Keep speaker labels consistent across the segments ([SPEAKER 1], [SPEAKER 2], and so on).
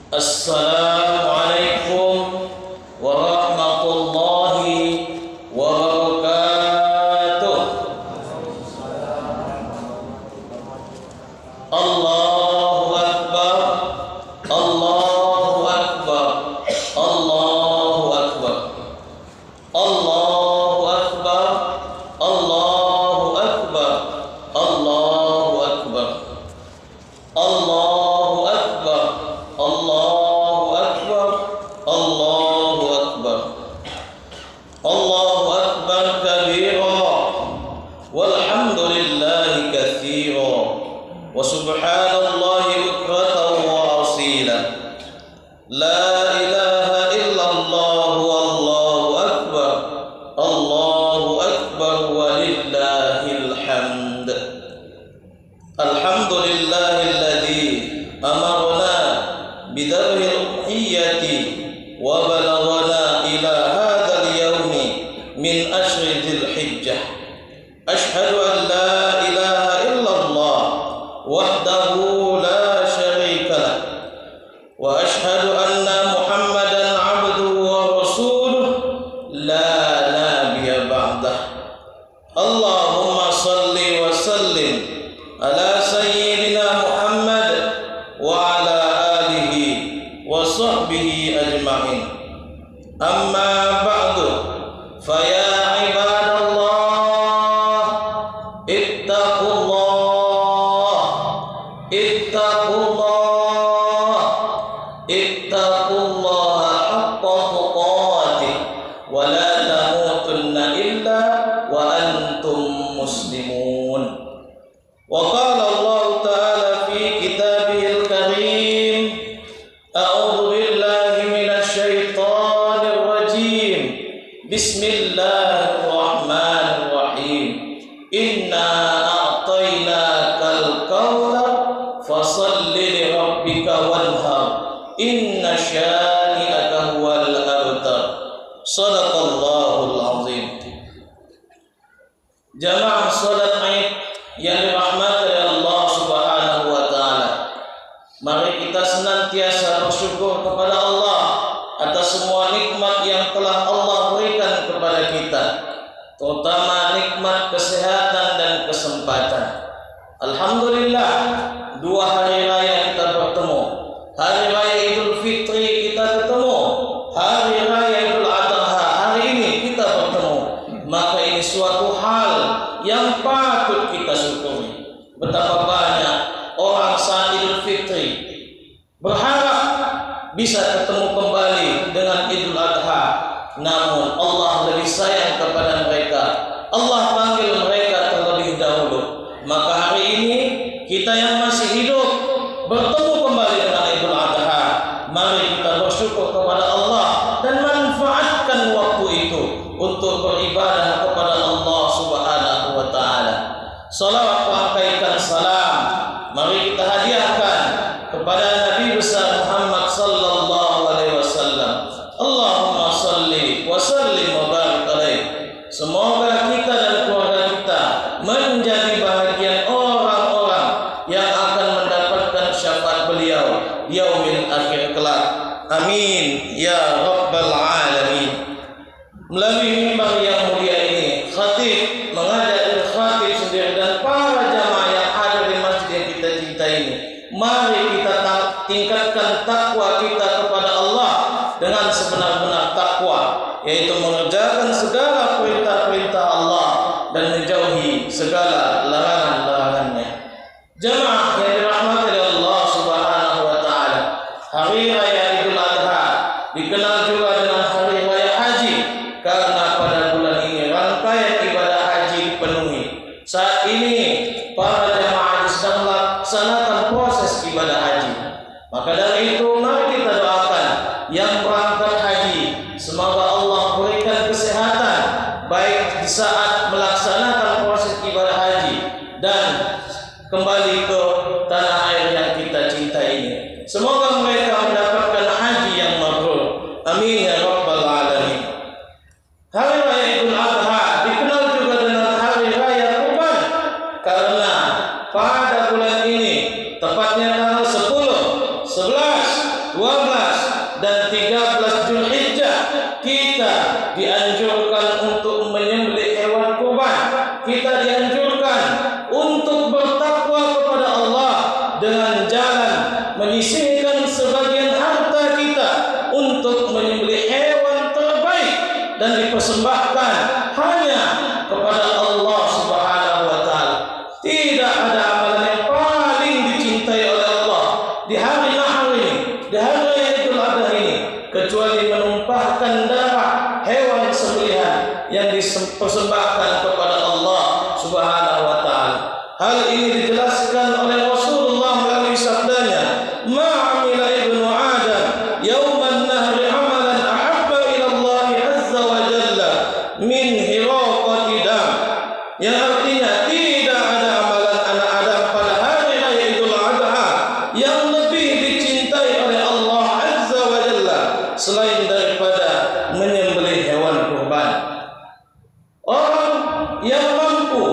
[SPEAKER 1] Assalamualaikum warahmatullahi wabarakatuh. Allahu Akbar, Allahu Akbar, Allahu Akbar, Allahu Akbar, Allahu Akbar, Allahu Akbar, Allahu Akbar, Allahu Akbar, Allahu Akbar, Allahu Akbar kabira, walhamdulillahi katsira, wa subhanallahi bukratan wa asila. La ilaha illallah wallahu akbar, Allahu akbar walillahil hamd. Alhamdulillahilladzi amarna bidharhil uhiyyati wa balaghana ila hadzal yaumi min ashri dzil hijjah. Ashhadu an la ilaha illallah wahdahu la syarika lah, wa ashhadu anna Muhammadan abduhu wa rasuluh la nabiyya ba'dah. Allahumma salli wa sallim ala sayyidina Muhammad wa ala alihi wa sahbihi ajma'in. Amma ba'du, fa ya ibadallah, ittaqullah, ittaqullah, ittaqullaha haqqa tuqatih, wa la tamutunna illa wa antum muslimun. وقال الله تعالى في كتابه الكريم: أعوذ بالله من الشيطان الرجيم، بسم الله الرحمن الرحيم، إنا أعطيناك الكوثر فصل لربك وانهر، إن شانئك هو الأبتر. صدق الله العظيم. Jamaah salat Id yang dirahmati oleh Allah Subhanahu wa taala, mari kita senantiasa bersyukur kepada Allah atas semua nikmat yang telah Allah berikan kepada kita, terutama nikmat kesehatan dan kesempatan. Alhamdulillah, 2 hari raya kita bertemu. Hari raya Idul Fitri kita ketemu, hari raya Idul Adha hari ini kita bertemu. Maka ini suatu hal yang patut kita syukuri. Betapa banyak orang saat Idul Fitri berharap bisa ketemu kembali dengan Idul Adha, namun Allah lebih sayang kepada mereka. Allah panggil mereka terlebih dahulu. Maka hari ini kita yang masih hidup bertemu kembali dengan Idul Adha. Mari kita bersyukur kepada Allah dan manfaatkan waktu itu untuk beribadah kepada Allah Subhanahu wa taala. Salawat rangkaikan salam mari kita hadiahkan kepada Nabi besar Muhammad sallallahu alaihi wasallam. Allahumma salli wa sallim wa barik alaihi. Semoga kita dan keluarga kita menjadi bahagian orang-orang yang akan mendapatkan syafaat beliau di yaumil akhir kelak. Amin ya rabbal alamin. Melalui mimbar yang mulia ini, khatib mengajak khatib sendiri dan para jamaah yang ada di masjid yang kita cintai ini, mari kita tingkatkan takwa kita kepada Allah dengan sebenar-benar takwa, yaitu mengerjakan segala perintah-perintah Allah dan menjauhi segala larangan-larangannya. Jamaah yang dirahmati oleh Allah Subhanahu wa taala, hari raya Idul Adha dikenal juga dengan hari raya haji, karena pada bulan ini rangkaian ibadah haji dipenuhi. Saat ini para jemaah haji sedang melaksanakan proses ibadah haji. Maka dari itu mari kita doakan yang berangkat haji, semoga Allah berikan kesehatan baik di saat melaksanakan proses ibadah haji dan kembali ke tanah air yang kita cintai ini. Semoga mereka mendapatkan haji yang mabrur. Amin ya rabbal alamin. Hari raya Idul Adha dikenal juga dengan hari raya Kurban, karena pada bulan ini, tepatnya tanggal 10, 11, 12 dan 13 Zulhijjah kita dianjurkan untuk menyembelih hewan kurban. Kita dianjurkan untuk bertakwa kepada Allah dengan jalan menyisihkan sebagian harta kita untuk menyembelih hewan terbaik dan dipersembahkan hanya kepada Allah Subhanahu wa taala. Tidak ada amalan yang paling dicintai oleh Allah di hari Nahar ini, di hari Idul Adha ini, kecuali menumpahkan darah hewan sembelihan yang dipersembahkan kepada Allah Subhanahu wa taala. Hal ini dijelaskan oleh Rasulullah melalui sabdanya, "Ma'amila ibnu Adam yauman nahri amalan ahabba ila Allah azza wa jalla min hiraqati dam." Yang artinya tidak ada amalan anak Adam pada hari raya Idul Adha yang lebih dicintai oleh Allah azza wa jalla selain daripada menyembelih hewan kurban. Orang yang mampu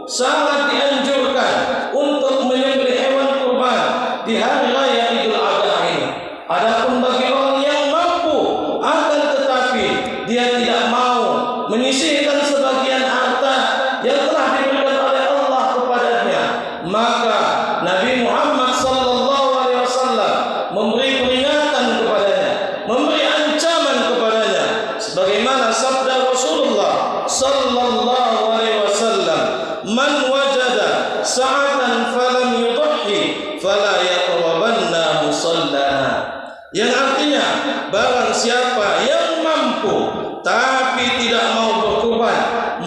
[SPEAKER 1] sangat dianjurkan untuk menyembelih hewan kurban di hari raya Idul Adha ini. Adapun bagi orang yang mampu akan tetapi dia tidak mau menyisihkan sebagian harta yang telah diberikan oleh Allah kepadanya, maka Nabi Muhammad sallallahu alaihi wasallam memberi peringatan kepadanya, memberi ancaman kepadanya, sebagaimana sabda Rasulullah sallallahu alaihi wasallam, "Man wajada sa'atan falam yudhi fala yaqrabanna musallana." Yang artinya, barang siapa yang mampu tapi tidak mau berkurban,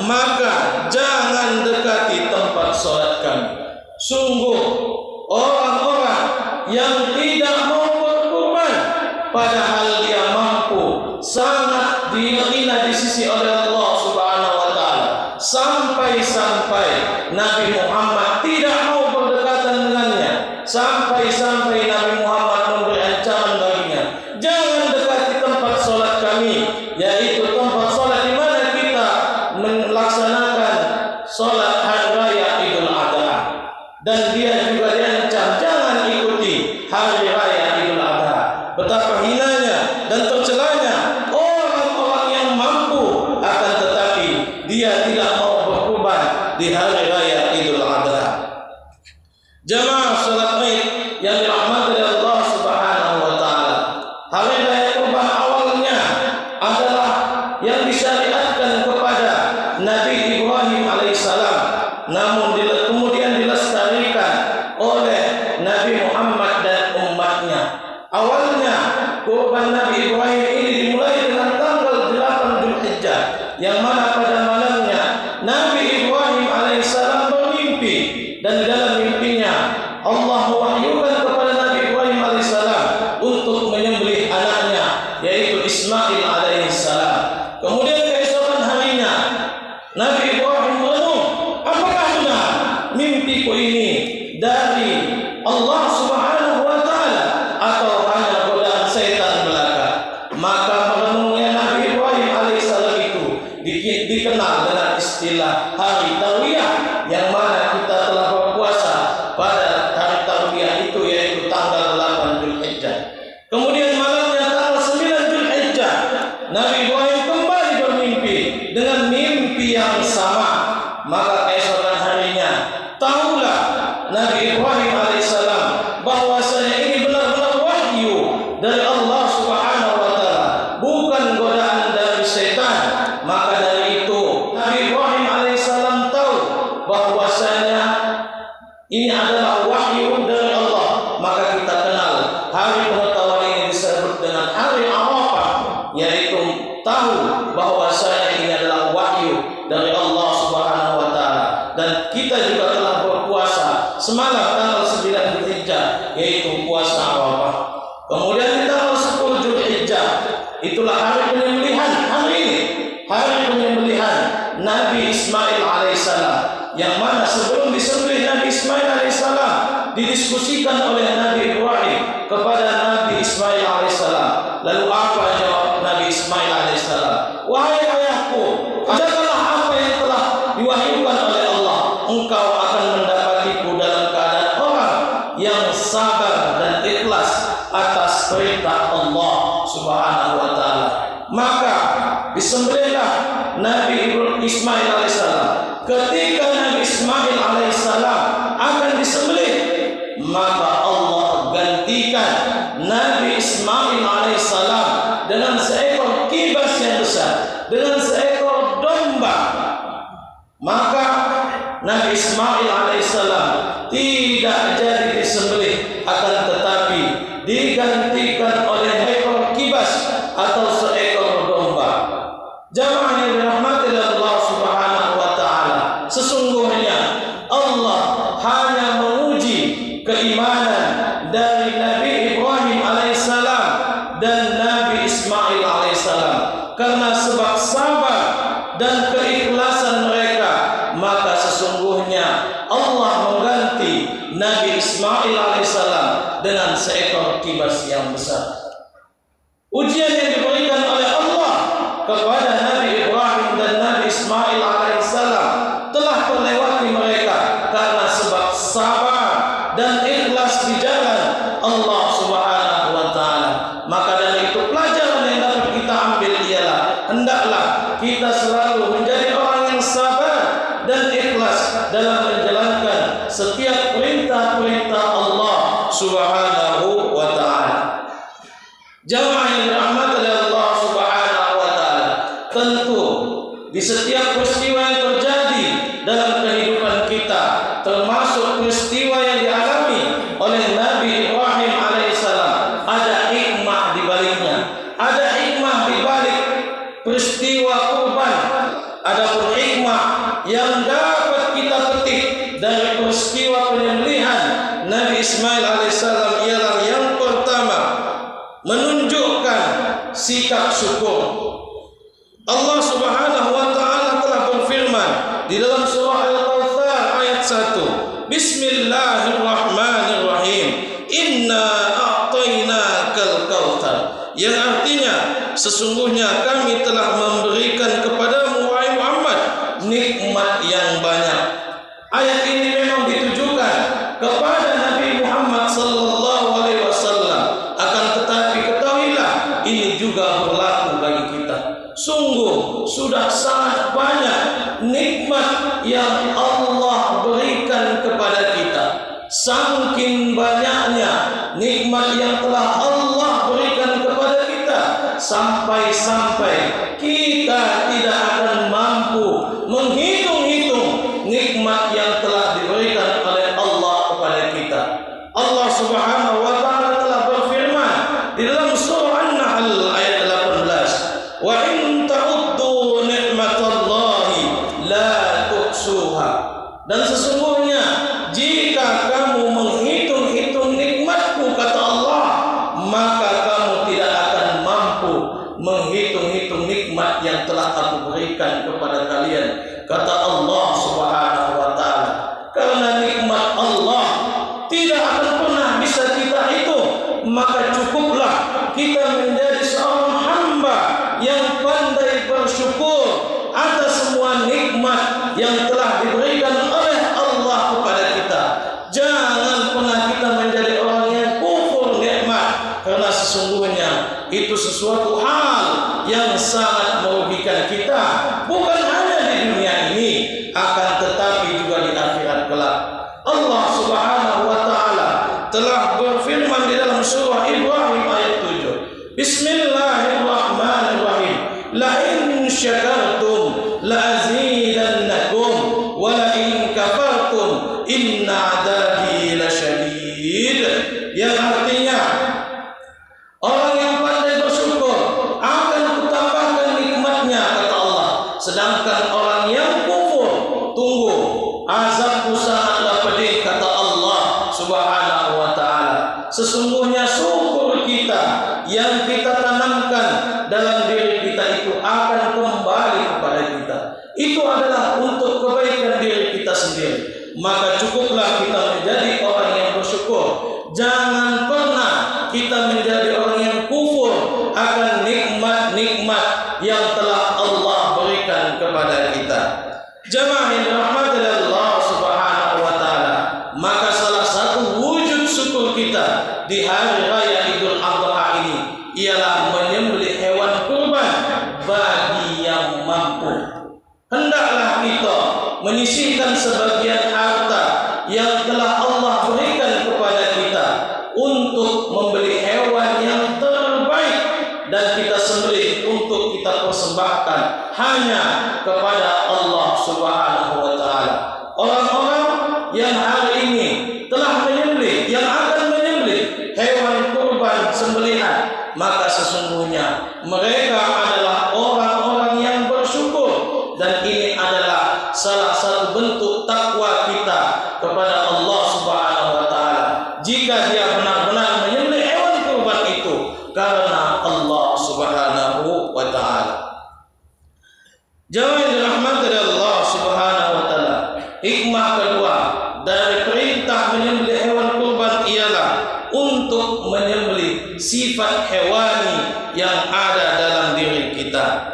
[SPEAKER 1] maka jangan dekati tempat salat kami. Sungguh orang-orang yang tidak mau berkurban padahal dia mampu sangat dihina di sisi oleh Allah Subhanahu wa taala, sampai-sampai Nabi Muhammad tidak mau berdekatan dengannya, sampai-sampai Nabi Muhammad memberi ancaman baginya, "Jangan dekati tempat salat kami," yaitu tempat salat di mana kita melaksanakan salat hari raya Idul Adha. Dan dia juga diancam, jangan ikuti hari raya Idul Adha. Betapa hinanya dan tercelanya orang-orang yang mampu akan tetapi dia tidak mau berkurban di hari raya Idul Adha. Jamaah salat Id yang dirahmati oleh Allah Subhanahu wa taala, hari raya kurban awalnya adalah yang disyariatkan kepada Nabi Ibrahim alaihissalam, namun kemudian dilestarikan oleh Nabi Muhammad dan umatnya. Awalnya kurban Nabi Ibrahim ini dimulai dengan tanggal 8 Zulhijjah, yang mana pada malamnya Nabi Ibrahim alaihissalam bermimpi, dan dalam mimpinya Allah mewahyukan kepada Nabi Ibrahim alaihissalam untuk menyembelih anaknya yaitu Ismail alaihissalam. Kemudian keesokan harinya Nabi Ibrahim merenung, apakah benar mimpiku ini dari Allah Subhanahu wa taala atau hanya godaan setan belaka? Maka merenungnya Nabi Ibrahim alaihissalam itu dikenal dengan istilah hari Tarwiyah, yang mana kita telah berpuasa pada hari Tarwiyah itu yaitu tanggal 8 Zulhijjah. Kemudian malamnya tanggal 9 Zulhijjah Nabi Ibrahim kembali bermimpi dengan mimpi yang sama. Maka keesokan harinya tahulah Nabi Ibrahim alaihissalam bahwasanya ini benar-benar wahyu dari Allah Subhanahu wa taala, bukan godaan dari setan. Maka dari itu Nabi Ibrahim alaihissalam tahu bahwasanya ini adalah wahyu dari Allah. Maka kita kenal hari pengetahuan ini disebut dengan hari Arafah, yaitu tahu bahwasanya ini adalah wahyu dari Allah Subhanahu wa taala. Dan kita juga telah berpuasa semalam tanggal 9 Zulhijjah, yaitu puasa Arafah. Kemudian di tanggal 10 Zulhijjah itulah hari penyembelihan. Hari ini hari penyembelihan Nabi Ismail alaihissalam, yang mana sebelum disembelih Nabi Ismail alaihissalam didiskusikan oleh Nabi Ibrahim kepada Nabi Ismail alaihissalam. Lalu apa jawab Nabi Ismail alaihissalam? "Wahai ayahku, katakanlah apa yang telah diwahyukan oleh Allah, engkau akan mendapatiku dalam keadaan orang yang sabar dan ikhlas ikhlas atas perintah Allah Subhanahu wa taala. Maka disembelihlah Nabi Ismail alaihissalam. Ketika Nabi Ismail alaihissalam akan disembelih, maka Allah gantikan Nabi Ismail alaihissalam dengan seekor kibas yang besar, dengan seekor domba. Maka Nabi Ismail alaihissalam tidak jadi disembelih, akan tetapi digantikan oleh ekor kibas atau seekor domba. Jamaah yang dirahmati Allah Subhanahu wa taala, sesungguhnya Allah hanya menguji keimanan dari Nabi Ibrahim alaihissalam dan Nabi Ismail alaihissalam. Karena sebab sabar dan keikhlasan mereka, maka sesungguhnya Allah mengganti Nabi Ismail alaihissalam dengan seekor kibas yang besar. Ujian yang diberikan oleh Allah kepada Nabi Ibrahim dan Nabi Ismail alaihissalam telah terlewati mereka karena sebab sabar dan ikhlas di jalan Allah Subhanahu wa taala. Maka dari itu pelajaran yang dapat kita ambil ialah hendaklah kita selalu menjadi orang yang sabar dan ikhlas dalam menjalankan setiap perintah-perintah Allah Subhanahu wa taala. Jamaah yang dirahmati oleh Allah Subhanahu wa taala, tentu di setiap peristiwa yang terjadi dalam kehidupan kita, termasuk peristiwa yang dialami oleh Nabi Ibrahim alaihissalam, ada hikmah di baliknya. Ada hikmah di balik peristiwa kurban. Adapun hikmah yang dapat kita petik dari peristiwa penyembelihan Nabi Ismail alaihissalam ialah yang pertama, menunjukkan sikap syukur. Allah Subhanahu wa taala telah berfirman di dalam surah Al-Kautsar ayat 1, Bismillahirrahmanirrahim, Inna a'tainakal kautsar, yang artinya sesungguhnya kami telah memberikan kepadamu wahai Muhammad nikmat yang banyak. Ayat ini memang ditujukan kepada Nabi Muhammad sallallahu alaihi wasallam, akan tetapi ketahuilah ini juga berlaku bagi kita. Sungguh sudah sangat banyak nikmat yang Allah berikan kepada kita. Saking banyaknya nikmat yang telah Allah berikan kepada kita, sampai-sampai kita tidak akan mampu menghitung-hitung nikmat yang telah diberikan oleh Allah kepada kita. Allah Subhanahu wa taala telah berfirman di dalam surah An-Nahl ayat 18, wa in ta'uddu ni'matallahi la tuhsuha, dan sesungguhnya jika kamu menghitung-hitung nikmatku, kata Allah, maka kamu tidak akan mampu menghitung-hitung nikmat yang telah aku berikan kepada kalian, kata Allah Subhanahu wa taala. Karena nikmat Allah tidak akan pernah bisa kita hitung, maka cukuplah kita menjadi seorang hamba yang pandai bersyukur atas semua nikmat yang telah diberikan oleh Allah kepada kita. Jangan pernah kita menjadi orang yang kufur nikmat, karena sesungguhnya itu sesuatu hal yang sangat merugikan kita, bukan hanya di dunia ini, akan tetapi juga di akhirat kelak. Allah Subhanahu wa taala telah berfirman di dalam surah Ibrahim ayat 7, Bismillahirrahmanirrahim, la in syakartum la azidannakum wa la in kafartum inna adabi lasyadid, yang artinya orang yang pandai bersyukur akan kutambahkan nikmatnya, kata Allah. Sedangkan orang yang kufur, tunggu, azabku sangatlah pedih, kata Allah Subhanahu wa taala. Sesungguhnya syukur kita yang kita tanamkan dalam diri kita itu akan kembali kepada kita. Itu adalah untuk kebaikan diri kita sendiri. Maka cukuplah kita menjadi orang yang bersyukur. Jangan pernah kita menjadi orang yang kufur akan nikmat-nikmat yang telah Allah berikan kepada kita. Jamaah yang dirahmati Allah Subhanahu wa taala, maka salah satu wujud syukur kita di hari ialah menyembelih hewan kurban bagi yang mampu. Hendaklah kita menyisihkan sebagian harta yang telah Allah berikan kepada kita untuk membeli hewan yang terbaik dan kita sembelih untuk kita persembahkan hanya kepada Allah Subhanahu wa taala. Orang-orang yang hari ini telah menyembelih, yang akan menyembelih hewan kurban sembelihan, maka sesungguhnya mereka adalah orang-orang yang bersyukur, dan ini adalah salah satu bentuk takwa kita kepada Allah Subhanahu wa taala. Jika dia benar-benar menyembelih hewan kurban itu karena Allah Subhanahu wa taala. Jemaah yang dirahmati Allah Subhanahu wa taala, hikmah kedua dari perintah menyembelih hewan kurban ialah untuk menyembelih sifat hewani yang ada dalam diri kita.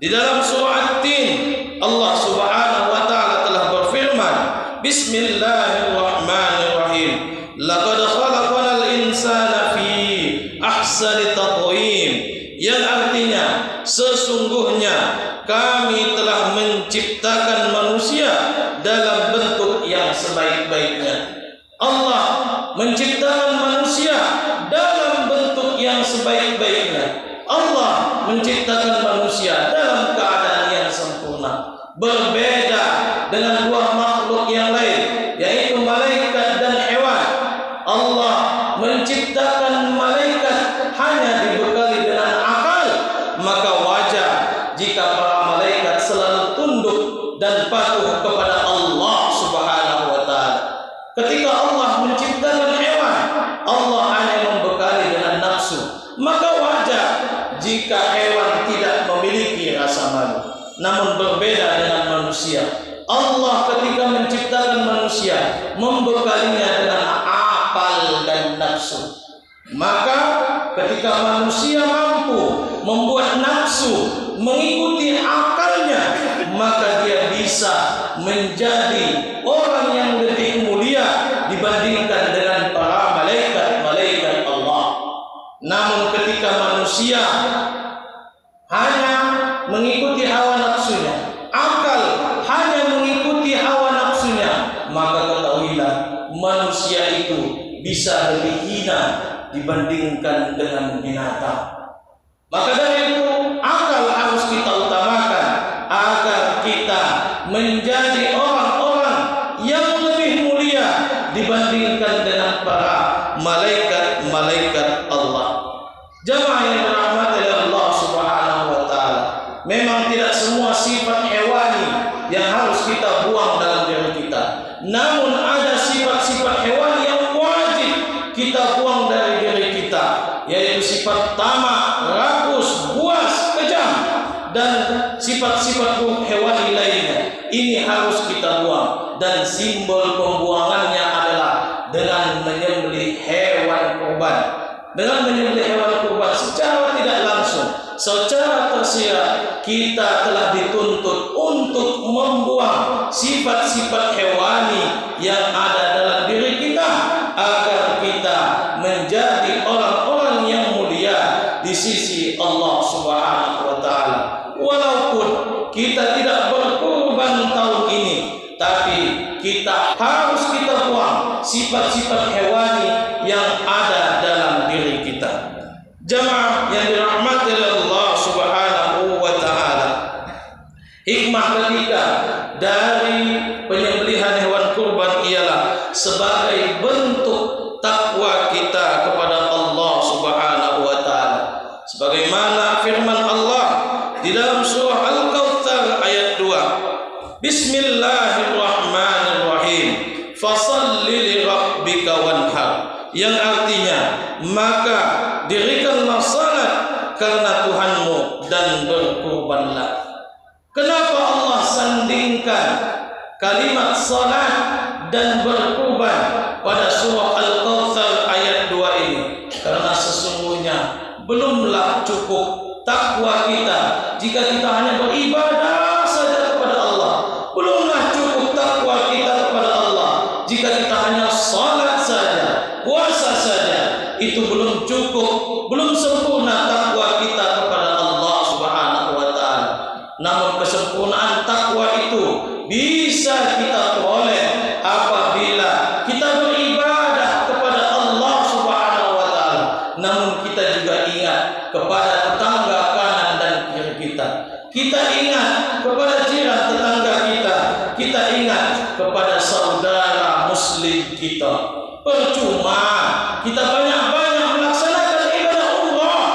[SPEAKER 1] Di dalam surah At-Tin, Allah Subhanahu wa taala telah berfirman, Bismillahirrahmanirrahim. Laqad khalaqnal insana fi ahsani taqwim. Yang artinya sesungguhnya kami telah menciptakan manusia dalam bentuk yang sebaik-baiknya. Allah menciptakan manusia dalam bentuk yang sebaik-baiknya. Allah menciptakan manusia dalam keadaan yang sempurna, berbeda dengan dua makhluk yang lain, yaitu malaikat dan hewan. Allah menciptakan malaikat hanya dibekali dengan akal, maka wajar jika para malaikat selalu tunduk dan patuh kepada Allah Subhanahu wa taala. Ketika Allah menciptakan hewan, Allah hanya membekali dengan nafsu, maka wajar jika hewan tidak memiliki rasa malu. Namun berbeda dengan manusia, Allah ketika menciptakan manusia membekalinya dengan akal dan nafsu. Maka ketika manusia mampu membuat nafsu mengikuti akalnya, maka dia bisa menjadi orang yang lebih mulia dibandingkan dengan para malaikat-malaikat Allah. Namun ketika manusia hanya mengikuti hawa nafsunya, akal hanya mengikuti hawa nafsunya, maka ketahuilah manusia itu bisa lebih hina dibandingkan dengan binatang. Maka dari itu akal harus kita utamakan agar kita menjadi orang-orang yang lebih mulia dibandingkan dengan para malaikat-malaikat Allah. Jemaah yang dirahmati Allah Subhanahu wa taala, memang tidak semua sifat hewani yang harus kita buang dalam diri kita. Namun ada sifat-sifat hewani yang wajib kita buang dari diri kita, yaitu sifat tamak, rakus, buas, kejam, dan sifat-sifat hewani lainnya. Ini harus kita buang, dan simbol pembuangannya adalah dengan menyembelih hewan kurban. Dengan menyembelih hewan kurban secara tidak langsung, secara tersirat, kita telah dituntut untuk membuang sifat-sifat hewani yang ada dalam diri kita agar kita menjadi orang-orang yang mulia di sisi Allah Subhanahu wa taala. Walaupun kita tidak berkurban tahun ini, tapi kita harus buang sifat-sifat hewani yang ada dalam diri kita. Jemaah yang dirahmati Allah Subhanahu wa taala, hikmah ketiga dari penyembelihan hewan kurban ialah sebagai bentuk takwa kita kepada Allah Subhanahu wa taala. Sebagaimana firman Allah di dalam surah Al-Kautsar ayat 2, Bismillahirrahmanirrahim, fasalli li rabbika wanhar, yang artinya maka dirikanlah salat karena Tuhanmu dan berkurbanlah. Kenapa Allah sandingkan kalimat salat dan berkurban pada surah Al-Kautsar ayat 2 ini? Karena sesungguhnya belumlah cukup takwa kita jika kita hanya beribadah saja kepada Allah. Belumlah cukup takwa kita kepada Allah jika kita hanya salat saja, puasa saja. Itu belum cukup, belum sempurna kita juga ingat kepada tetangga kanan dan kiri kita. Kita ingat kepada jiran tetangga kita. Kita ingat kepada saudara muslim kita. Percuma kita banyak-banyak melaksanakan ibadah umrah.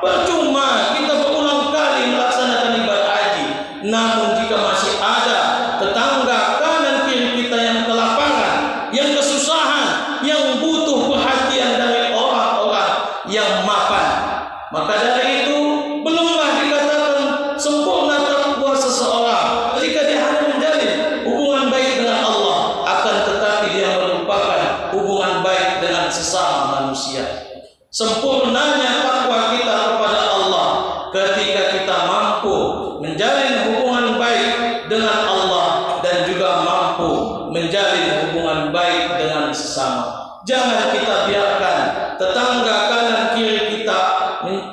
[SPEAKER 1] Percuma kita berulang kali melaksanakan ibadah haji. Namun jika masih ada tetangga kanan kiri kita yang kelaparan, yang kesusahan, yang butuh perhatian dari orang-orang yang mapan, maka dari itu belumlah dikatakan sempurna takwa seseorang jika dia hanya menjalin hubungan baik dengan Allah, akan tetapi dia merupakan hubungan baik dengan sesama manusia. Sempurnanya takwa kita kepada Allah ketika kita mampu menjalin hubungan baik dengan Allah dan juga mampu menjalin hubungan baik dengan sesama. Jangan kita biarkan tetangga kanan kiri kita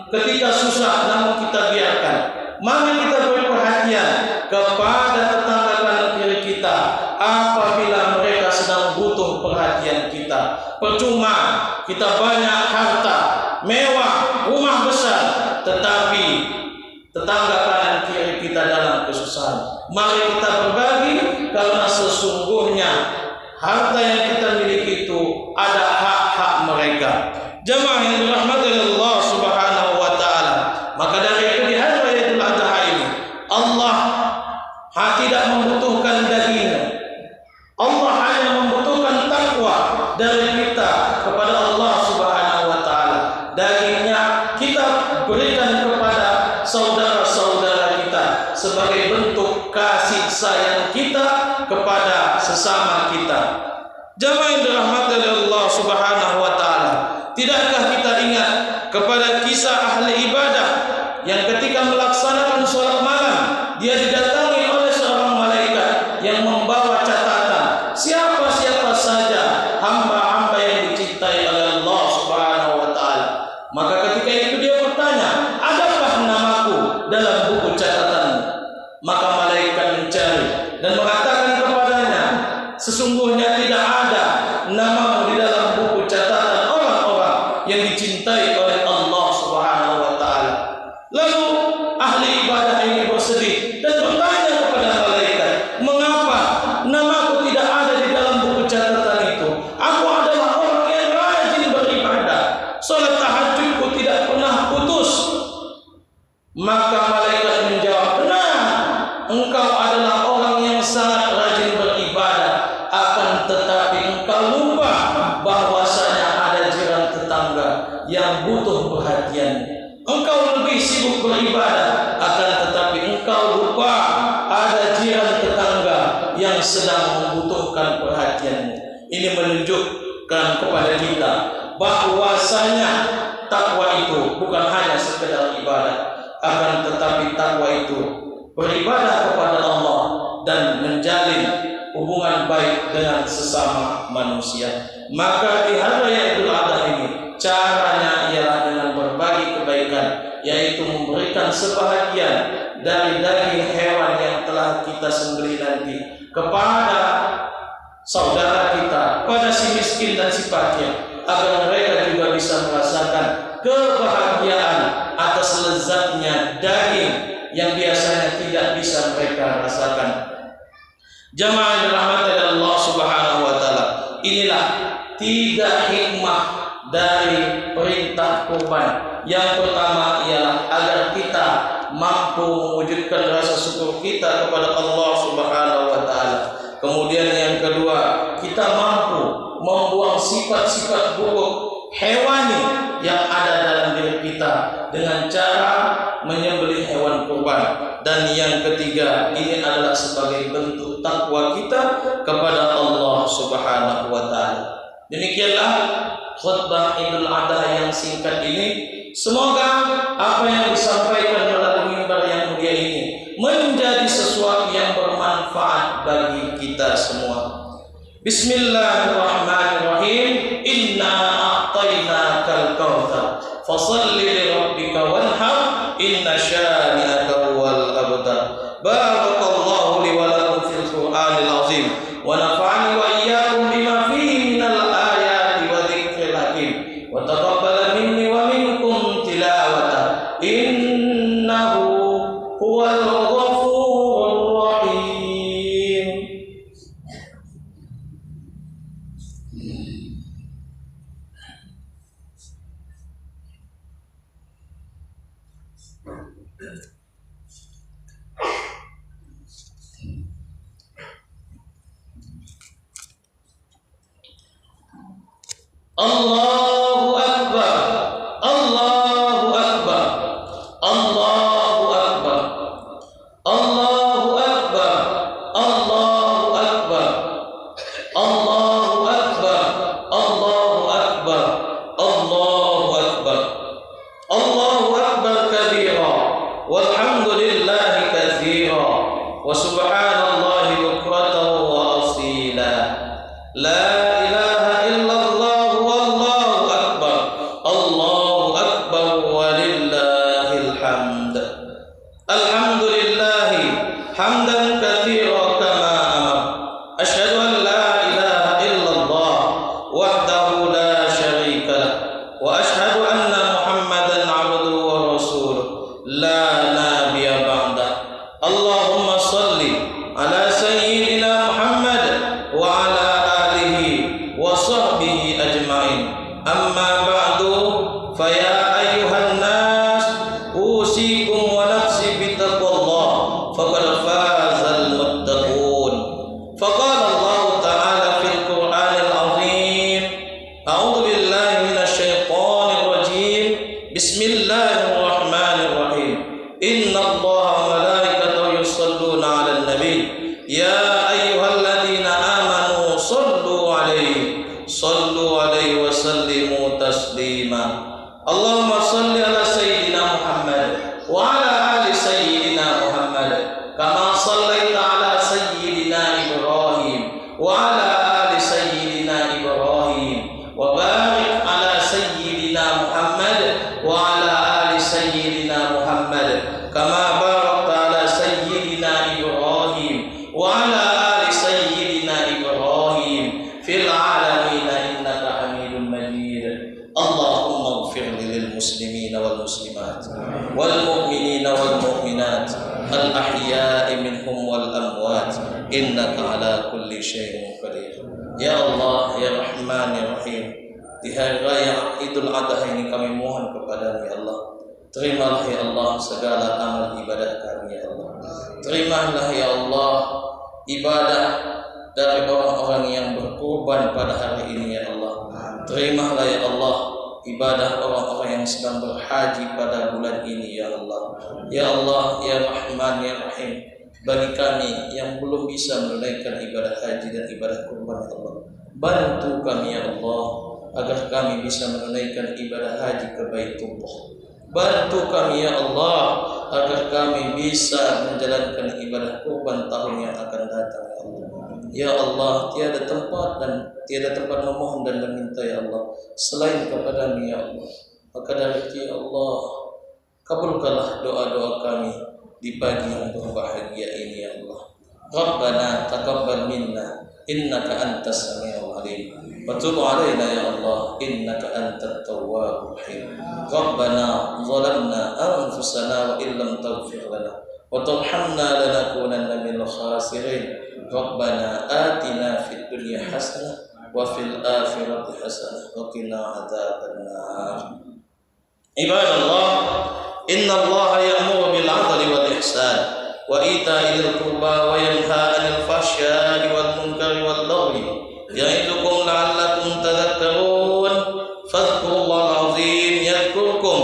[SPEAKER 1] ketika susah, namun kita biarkan. Mari kita beri perhatian kepada tetangga kanan kiri kita apabila mereka sedang butuh perhatian kita. Percuma kita banyak harta, mewah, rumah besar, tetapi tetangga kanan kiri kita dalam kesusahan. Mari kita berbagi, karena sesungguhnya harta yang kita miliki itu ada hak-hak mereka. Jemaah yang dirahmati Allah Subhanahu wa taala, maka dari itu di hari raya Idul Adha ini Allah tidak membutuhkan daging. Allah hanya membutuhkan takwa dari kita kepada Allah Subhanahu wa taala. Dagingnya kita berikan kepada saudara-saudara kita sebagai bentuk kasih sayang kita kepada sesama kita. Jemaah yang dirahmati Allah Subhanahu wa taala, tidakkah kita ingat kepada kisah ahli ibadah yang ketika melaksanakan sholat malam dia didatangi oleh seorang malaikat yang membawa catatan siapa-siapa saja hamba-hamba yang dicintai oleh Allah Subhanahu wa taala. Maka ketika itu dia bertanya, adakah namaku dalam buku catatanmu? Maka malaikat mencari dan mengatakan kepadanya, sesungguhnya tidak ada namamu di dalam buku catatan orang-orang yang dicintai oleh Allah Subhanahu wa taala. Lalu ahli ibadah ini bersedih dan bertanya kepada malaikat, mengapa namaku tidak ada di dalam buku catatan itu? Aku adalah orang yang rajin beribadah, salat tahajudku tidak pernah putus. Maka malaikat menjawab, benar, engkau adalah orang yang sangat rajin beribadah, akan tetapi engkau lupa bahwasanya ada jiran tetangga yang butuh perhatian. Engkau lebih sibuk beribadah, akan tetapi engkau lupa ada jiran tetangga yang sedang membutuhkan perhatianmu. Ini menunjukkan kepada kita bahwasanya takwa itu bukan hanya sekedar ibadah, akan tetapi takwa itu beribadah kepada Allah dan menjalin hubungan baik dengan sesama manusia. Maka di hari raya Idul Adha ini caranya ialah dengan berbagi kebaikan, yaitu memberikan sebahagian dari daging hewan yang telah kita sembelih nanti kepada saudara kita, pada si miskin dan si fakir, agar mereka juga bisa merasakan kebahagiaan atas lezatnya daging yang biasanya tidak bisa mereka rasakan. Jamaah yang dirahmati Allah Subhanahu wa taala, inilah 3 hikmah dari perintah kurban. Yang pertama ialah agar kita mampu mewujudkan rasa syukur kita kepada Allah Subhanahu wa taala. Kemudian yang kedua, kita mampu membuang sifat-sifat buruk hewani yang ada dalam diri kita dengan cara menyembelih hewan kurban. Dan yang ketiga, ini adalah sebagai bentuk takwa kita kepada Allah Subhanahu wa taala. Demikianlah khutbah Idul Adha yang singkat ini. Semoga apa yang disampaikan melalui mimbar yang mulia ini menjadi sesuatu yang bermanfaat bagi kita semua. Bismillahirrahmanirrahim. Inna a'tainakal kautsar fashalli li rabbika wanhar inna syani'aka huwal abtar. Barakallahu li wa lakum fil Qur'anil azim wa nafa'ani wa iyyakum bima fihi minal ayati wa dzikril hakim wa taqabbala minni wa minkum Allahu Akbar, Allahu Akbar, Allahu Akbar, Allahu Akbar, Allahu Akbar, Allahu Akbar, Allahu Akbar, Allahu Akbar, Allahu Akbar kabira, walhamdulillahi katsira, wa subhanallahi bukratan wa asila. La حمدا كثيرا كما أمر أشهد أن لا إله إلا الله وحده لا شريك له وأشهد أن محمدا عبده ورسوله لا نبي بعده اللهم صل على سيدنا محمد وعلى آله وصحبه أجمعين أما بعد فيا أيها الناس أوصيكم ونفسي بتقوى الله فقد فاز المتقون. فقال الله تعالى في القرآن العظيم أعوذ بالله من الشيطان الرجيم بسم الله الرحمن الرحيم إن الله وملائكته يصلون على النبي يا أيها الذين آمنوا صلوا عليه وسلموا تسليما. اللهم صل على سيدنا محمد وعلى آل سيدنا محمد كما صليت على سيدنا إبراهيم وعلى آل سيدنا إبراهيم وبارك على سيدنا محمد وعلى آل سيدنا محمد كما باركت على سيدنا إبراهيم وعلى آل سيدنا إبراهيم في العالمين إنك حميد مجيد. اللهم اغفر للمسلمين والمسلمات والمؤمنين والمؤمنات الأحياء منهم والأموات إنك على كل شيء قدير. Ya Allah, ya Rahman, ya Rahim, di hari raya Idul Adha ini kami mohon kepada-Mu ya Allah, terimalah ya Allah segala amal ibadah kami ya Allah. Terimalah ya Allah ibadah dari orang-orang yang berkorban pada hari ini ya Allah. Terimalah ya Allah ibadah orang-orang yang sedang berhaji pada bulan ini ya Allah. Ya Allah, ya Rahman, ya Rahim, bagi kami yang belum bisa menunaikan ibadah haji dan ibadah kurban ya Allah, bantu kami ya Allah agar kami bisa menunaikan ibadah haji ke Baitullah. Bantu kami ya Allah agar kami bisa menjalankan ibadah kurban tahun yang akan datang ya Allah. Ya Allah, tiada tempat memohon dan meminta ya Allah selain kepada-Mu ya Allah. Maka dari itu ya Allah, kabulkanlah doa-doa kami di pagi yang berbahagia ini ya Allah. Rabbana taqabbal minna innaka antas samiul alim wa tub alaina ya Allah innaka antat tawwabur rahim. Rabbana zalamna anfusana wa illam taghfir lana wa tarhamna lanakunanna minal khasirin. Rabbana atina fid dunya hasanah wa fil akhirati hasanah wa qina adzabannar. Ibadallah, inna Allah ya'muru bil 'adli wal ihsan wa ita'i dzil qurba wa yanha 'anil fahsya'i wal munkari wal baghi ya'idukum la'allakum tadhakkarun. Fadhkurullahal 'azim yadhkurkum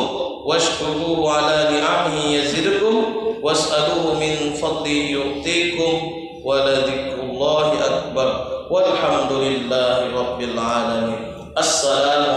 [SPEAKER 1] washkuruhu 'ala ni'amihi yazidkum was'aluhu min fadlihi yu'tikum ولذكر الله أكبر والحمد لله رب العالمين. السلام